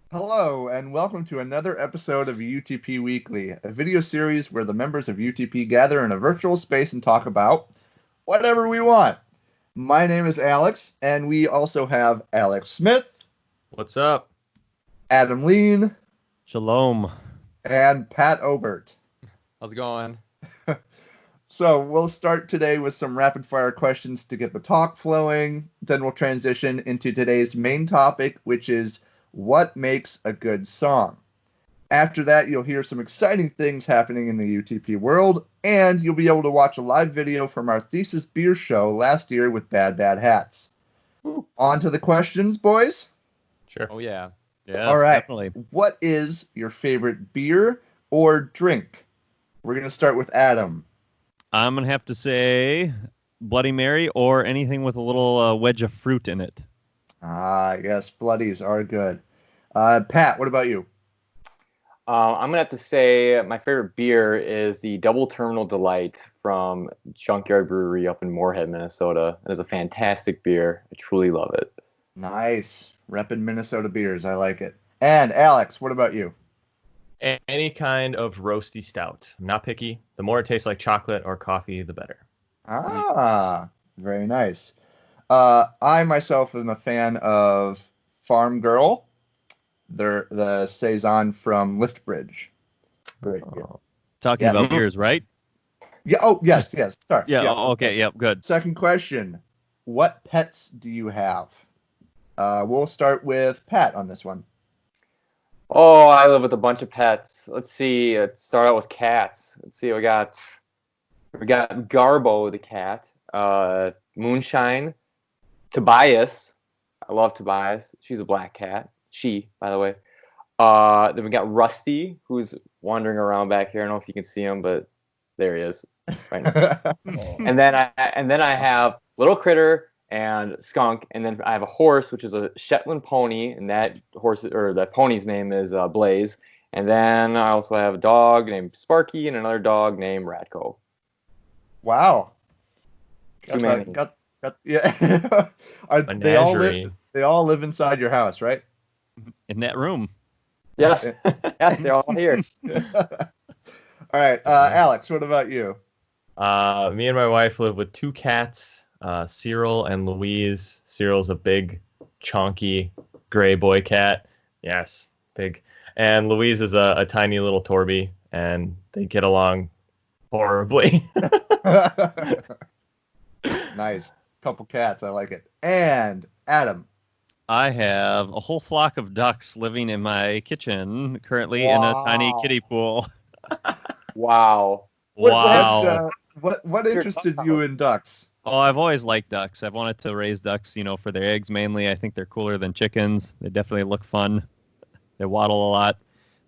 Hello, and welcome to another episode of UTP Weekly, a video series where the members of UTP gather in a virtual space and talk about whatever we want. My name is Alex, and we also have Alex Smith, What's up? Adam Lean, Shalom. and Pat Obert. How's it going? So we'll start today with some rapid fire questions to get the talk flowing. Then we'll transition into today's main topic, which is what makes a good song. After that, you'll hear some exciting things happening in the UTP world, and you'll be able to watch a live video from our Thesis Beer Show last year with Bad Bad Hats. On to the questions, boys. Sure. Oh, yeah. Yes, All right. definitely. What is your favorite beer or drink? We're going to start with Adam. I'm going to have to say Bloody Mary or anything with a little wedge of fruit in it. Ah, yes, Bloodies are good. Pat, what about you? I'm gonna have to say my favorite beer is the Double Terminal Delight from Junkyard Brewery up in Moorhead, Minnesota. It is a fantastic beer. I truly love it. Nice. Reppin' Minnesota beers. I like it. And Alex, what about you? Any kind of roasty stout. I'm not picky. The more it tastes like chocolate or coffee, the better. Ah, very nice. I myself am a fan of Farm Girl. They're the Saison from Liftbridge. Great. Talking Yeah. about beers, right? Yeah. Oh, yes. Sorry. Yeah. Okay. Yep. Good. Second question. What pets do you have? We'll start with Pat on this one. Oh, I live with a bunch of pets. Let's see. Let's start out with cats. Let's see. We got Garbo the cat, Moonshine, Tobias. I love Tobias. She's a black cat. She, by the way. Then we got Rusty, who's wandering around back here. I don't know if you can see him, but there he is. Right now. and then I have Little Critter and Skunk, and then I have a horse, which is a Shetland pony, and that pony's name is Blaze. And then I also have a dog named Sparky and another dog named Ratko. Wow. Humanity. Yeah. They all live inside your house, right? In that room. Yes, yes, they're all here. All right, Alex, what about you? Me and my wife live with two cats, Cyril and Louise. Cyril's a big, chonky, gray boy cat. Yes, big. And Louise is a tiny little Torby, and they get along horribly. Nice. Couple cats, I like it. And Adam. I have a whole flock of ducks living in my kitchen, currently in a tiny kiddie pool. Wow. Wow. What interested you in ducks? Oh, I've always liked ducks. I've wanted to raise ducks, for their eggs mainly. I think they're cooler than chickens. They definitely look fun. They waddle a lot.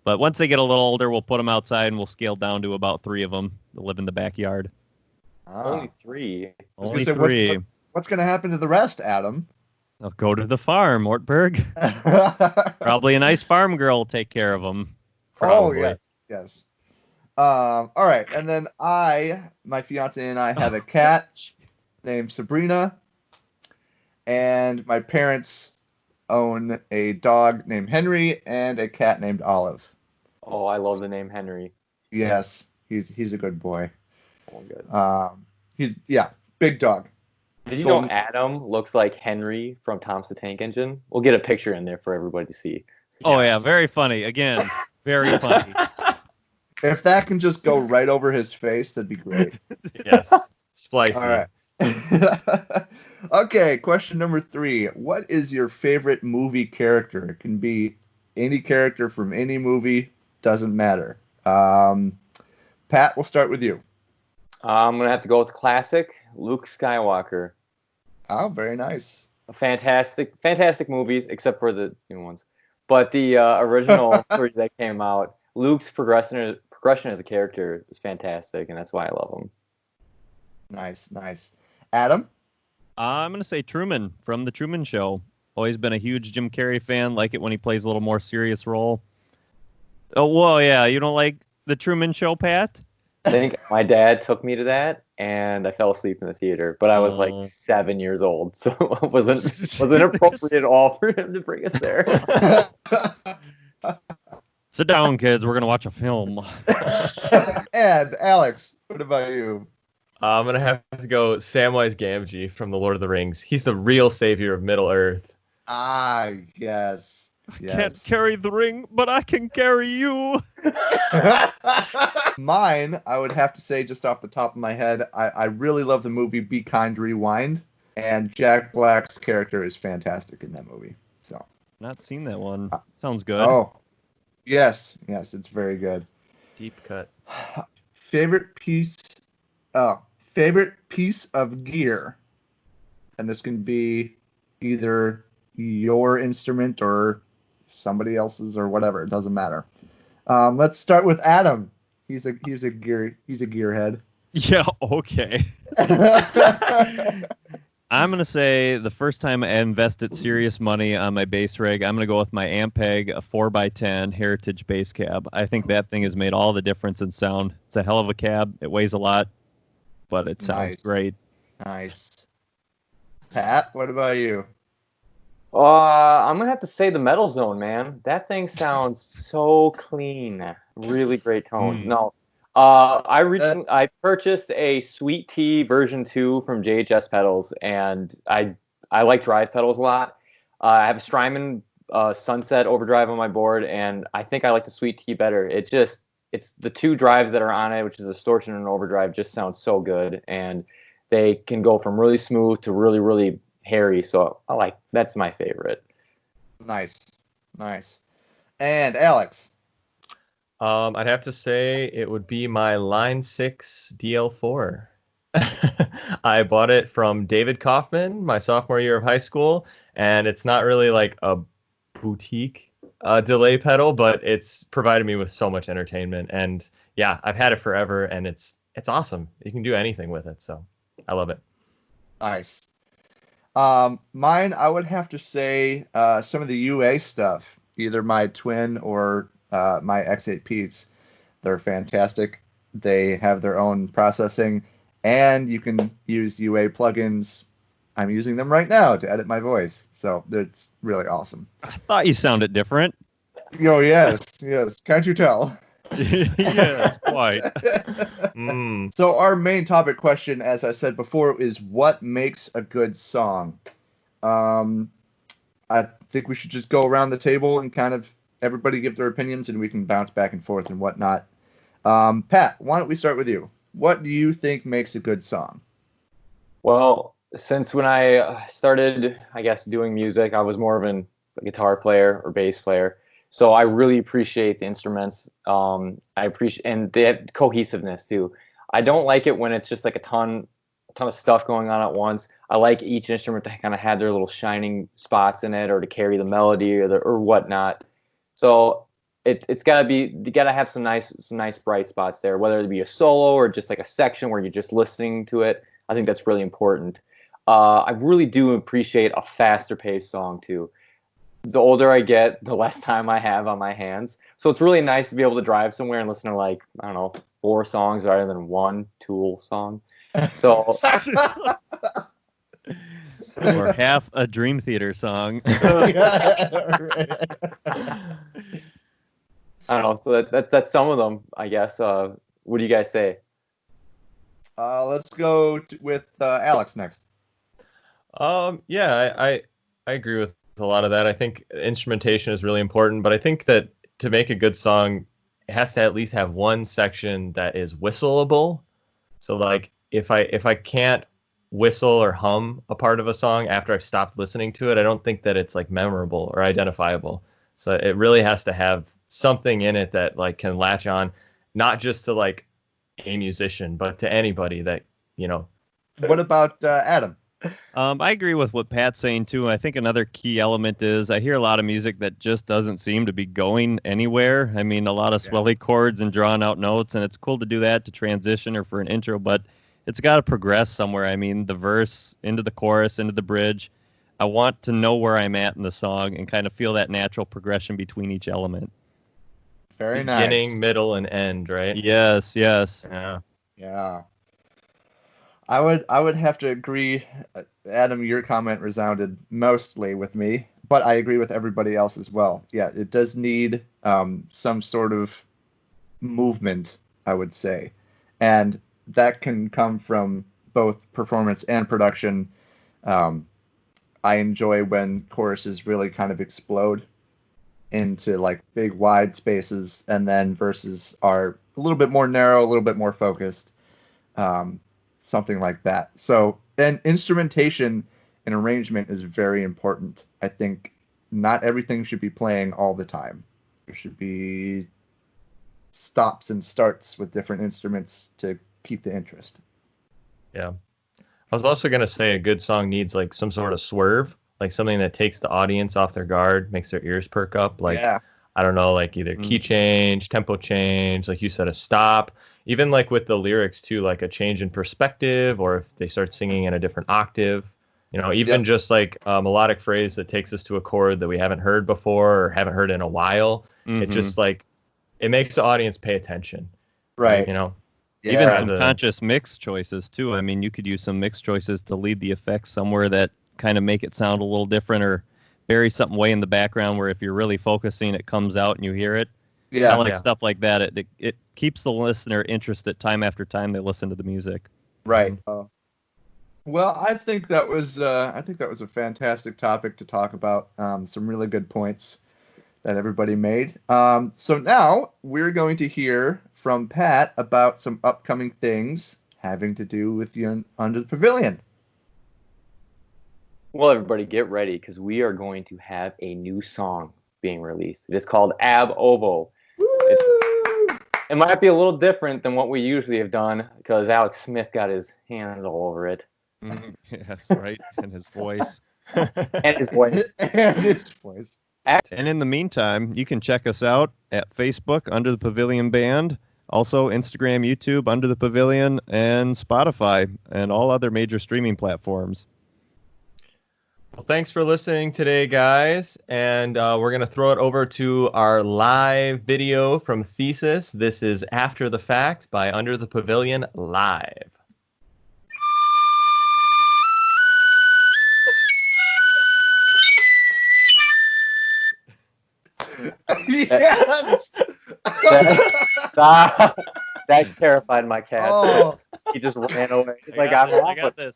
But once they get a little older, we'll put them outside and we'll scale down to about 3 of them that live in the backyard. Only 3. Only 3. What's going to happen to the rest, Adam? They'll go to the farm, Ortberg. Probably a nice farm girl will take care of them. Probably. Oh, yes. All right. And then my fiance and I have a cat named Sabrina. And my parents own a dog named Henry and a cat named Olive. Oh, I love the name Henry. Yes, he's a good boy. Oh, good. He's big dog. Did you know Adam looks like Henry from Tom's the Tank Engine? We'll get a picture in there for everybody to see. Oh, yeah, very funny. Again, very funny. If that can just go right over his face, that'd be great. Yes, spicy. All right. Okay, question number 3. What is your favorite movie character? It can be any character from any movie, doesn't matter. Pat, we'll start with you. I'm going to have to go with classic Luke Skywalker. Oh, very nice. Fantastic movies, except for the new ones. But the original story that came out, Luke's progression as a character is fantastic, and that's why I love him. Nice. Adam? I'm going to say Truman from The Truman Show. Always been a huge Jim Carrey fan. Like it when he plays a little more serious role. Oh, well, yeah. You don't like The Truman Show, Pat? I think my dad took me to that, and I fell asleep in the theater. But I was like 7 years old, so it wasn't appropriate at all for him to bring us there. Sit down, kids. We're gonna watch a film. And Alex, what about you? I'm gonna have to go Samwise Gamgee from The Lord of the Rings. He's the real savior of Middle Earth. Ah, yes. Can't carry the ring, but I can carry you. Mine, I would have to say, just off the top of my head, I really love the movie Be Kind, Rewind, and Jack Black's character is fantastic in that movie. So, Not seen that one. Sounds good. oh, yes, it's very good. Deep cut. Favorite piece, favorite piece of gear, and this can be either your instrument or somebody else's or whatever. It doesn't matter. Let's start with Adam. He's a gearhead. Yeah. Okay. I'm gonna say the first time I invested serious money on my bass rig, I'm gonna go with my Ampeg, a 4x10 Heritage bass cab. I think that thing has made all the difference in sound. It's a hell of a cab. It weighs a lot, but it sounds Nice. great. Nice. Pat, what about you? I'm gonna have to say the Metal Zone, man. That thing sounds so clean. Really great tones. No, I purchased a Sweet Tea version 2 from JHS Pedals, and I like drive pedals a lot. I have a Strymon Sunset Overdrive on my board, and I think I like the Sweet Tea better. It's the two drives that are on it, which is a distortion and an overdrive, just sounds so good, and they can go from really smooth to really, really hairy. So that's my favorite. Nice. And Alex. I'd have to say it would be my Line 6 DL4. I bought it from David Kaufman my sophomore year of high school, and it's not really like a boutique delay pedal, but it's provided me with so much entertainment. And yeah, I've had it forever, and it's awesome. You can do anything with it, so I love it. Nice. Mine, I would have to say some of the UA stuff, either my Twin or my X8 Pete's. They're fantastic. They have their own processing, and you can use UA plugins. I'm using them right now to edit my voice, so it's really awesome. I thought you sounded different. Oh, yes. Can't you tell? Yes, quite. So our main topic question, as I said before, is what makes a good song? I think we should just go around the table and kind of everybody give their opinions, and we can bounce back and forth and whatnot. Pat, why don't we start with you? What do you think makes a good song? Well, since when I started, I guess, doing music, I was more of a guitar player or bass player. So I really appreciate the instruments. I appreciate, and they have cohesiveness too. I don't like it when it's just like a ton of stuff going on at once. I like each instrument to kind of have their little shining spots in it, or to carry the melody or whatnot. So it's gotta be, you gotta have some nice bright spots there, whether it be a solo or just like a section where you're just listening to it. I think that's really important. I really do appreciate a faster paced song too. The older I get, the less time I have on my hands. So it's really nice to be able to drive somewhere and listen to, like, I don't know, 4 songs rather than one Tool song. So Or half a Dream Theater song. I don't know. So that's some of them, I guess. What do you guys say? Let's go with Alex next. Yeah, I agree with a lot of that. I think instrumentation is really important, but I think that to make a good song, it has to at least have one section that is whistleable. So like if I can't whistle or hum a part of a song after I've stopped listening to it, I don't think that it's like memorable or identifiable. So it really has to have something in it that like can latch on, not just to like a musician, but to anybody that, you know. What about Adam? I agree with what Pat's saying too. I think another key element is I hear a lot of music that just doesn't seem to be going anywhere. I mean, a lot of swelly chords and drawn out notes, and it's cool to do that to transition or for an intro, but it's got to progress somewhere. I mean, the verse into the chorus, into the bridge. I want to know where I'm at in the song and kind of feel that natural progression between each element. Very nice. Beginning, middle, and end, right? Yes. Yeah. I would have to agree. Adam, your comment resounded mostly with me, but I agree with everybody else as well. Yeah, it does need some sort of movement, I would say. And that can come from both performance and production. I enjoy when choruses really kind of explode into like big wide spaces, and then verses are a little bit more narrow, a little bit more focused, something like that. So then instrumentation and arrangement is very important. I think not everything should be playing all the time. There should be stops and starts with different instruments to keep the interest. Yeah. I was also going to say a good song needs like some sort of swerve, like something that takes the audience off their guard, makes their ears perk up. Like, Yeah. I don't know, like either key change, tempo change, like you said, a stop, even like with the lyrics too, like a change in perspective, or if they start singing in a different octave, you know, even just like a melodic phrase that takes us to a chord that we haven't heard before or haven't heard in a while. It just like, it makes the audience pay attention. Right. You know? Yeah. Even some conscious mix choices too. I mean, you could use some mix choices to lead the effects somewhere that kind of make it sound a little different, or bury something way in the background where if you're really focusing, it comes out and you hear it. Yeah. I like stuff like that. It keeps the listener interested time after time they listen to the music. Right. Well, I think that was a fantastic topic to talk about. Some really good points that everybody made. So now we're going to hear from Pat about some upcoming things having to do with the Under the Pavilion. Well, everybody get ready because we are going to have a new song being released. It is called Ab Ovo. It might be a little different than what we usually have done because Alex Smith got his hands all over it. Yes, right. And his voice. And his voice. And his voice. And in the meantime, you can check us out at Facebook, Under the Pavilion Band, also Instagram, YouTube, Under the Pavilion, and Spotify, and all other major streaming platforms. Well, thanks for listening today, guys. And we're going to throw it over to our live video from Thesis. This is After the Fact by Under the Pavilion Live. Yes. That terrified my cat. Oh. He just ran away. He's like, I got this.